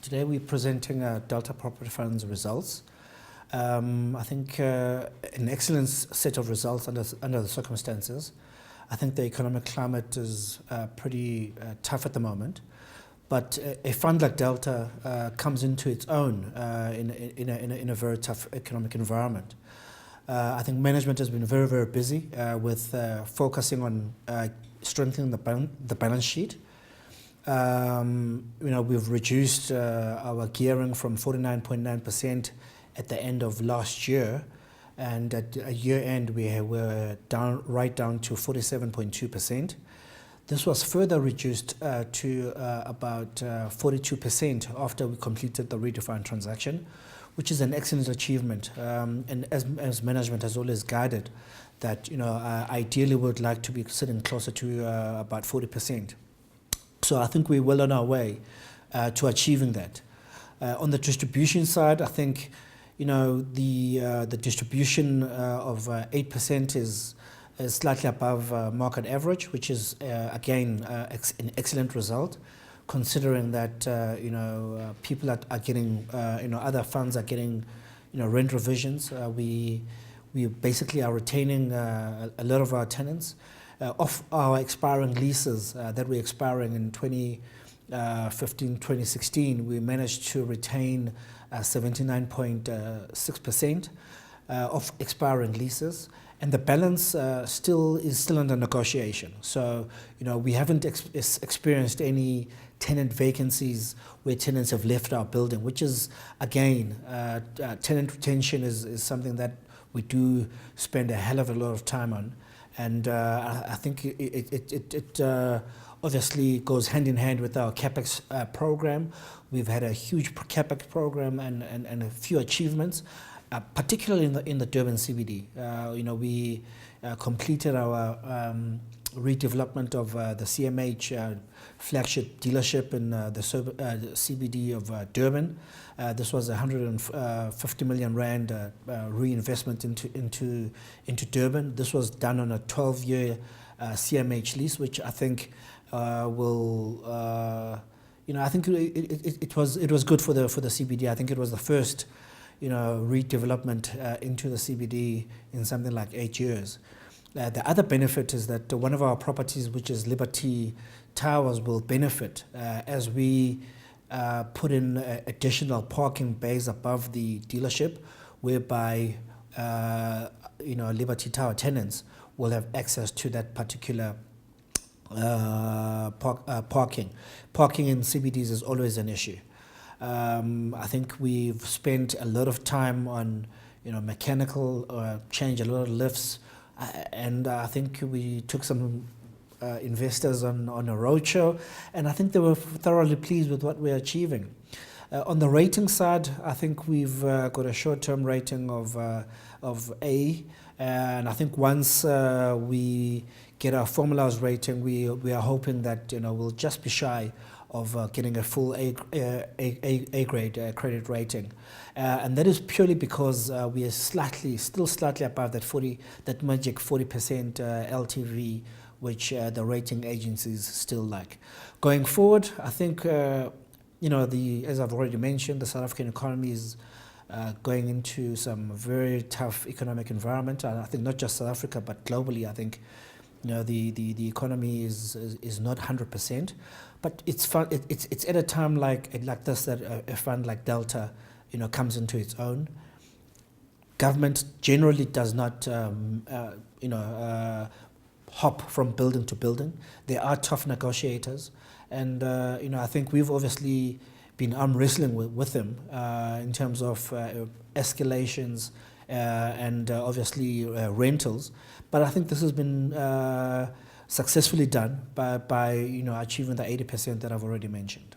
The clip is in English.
Today we're presenting Delta Property Fund's results. I think an excellent set of results under the circumstances. I think the economic climate is pretty tough at the moment, but a fund like Delta comes into its own in a very tough economic environment. I think management has been very, very busy with focusing on strengthening the balance sheet. We've reduced our gearing from 49.9% at the end of last year, and at a year end we were right down to 47.2%. This was further reduced to about 42% after we completed the redefined transaction, which is an excellent achievement. And as management has always guided, that ideally we would like to be sitting closer to about 40%. So I think we're well on our way to achieving that. On the distribution side, I think the distribution of 8% is slightly above market average, which is again an excellent result, considering that people are getting other funds are getting rent revisions. We basically are retaining a lot of our tenants. Of our expiring leases that were expiring in 2015, 2016, we managed to retain 79.6% of expiring leases, and the balance is still under negotiation. So we haven't experienced any tenant vacancies where tenants have left our building, which is again tenant retention is something that we do spend a hell of a lot of time on. And I think it obviously goes hand in hand with our CapEx program. We've had a huge CapEx program and a few achievements, particularly in the Durban CBD. We completed our redevelopment of the CMH flagship dealership in the CBD of Durban. This was 150 million rand reinvestment into Durban. This was done on a 12-year CMH lease, which I think will I think it was good for the CBD. I think it was the first redevelopment into the CBD in something like 8 years. The other benefit is that one of our properties, which is Liberty Towers, will benefit as we put in additional parking bays above the dealership, whereby Liberty Tower tenants will have access to that particular parking. Parking in CBDs is always an issue. I think we've spent a lot of time on mechanical change, a lot of lifts. And I think we took some investors on a roadshow, and I think they were thoroughly pleased with what we're achieving. On the rating side, I think we've got a short-term rating of A, and I think once we get our formalized rating, we are hoping that we'll just be shy of getting a full A grade credit rating, and that is purely because we are still slightly above that magic 40% LTV, which the rating agencies still like. Going forward, I think as I've already mentioned, the South African economy is going into some very tough economic environment. And I think not just South Africa but globally. I think the economy is not 100%, but it's fun. It's at a time like this that a fund like Delta comes into its own. Government generally does not hop from building to building. They are tough negotiators, and I think we've obviously been arm wrestling with them in terms of escalations and obviously rentals. But I think this has been successfully done by achieving the 80% that I've already mentioned.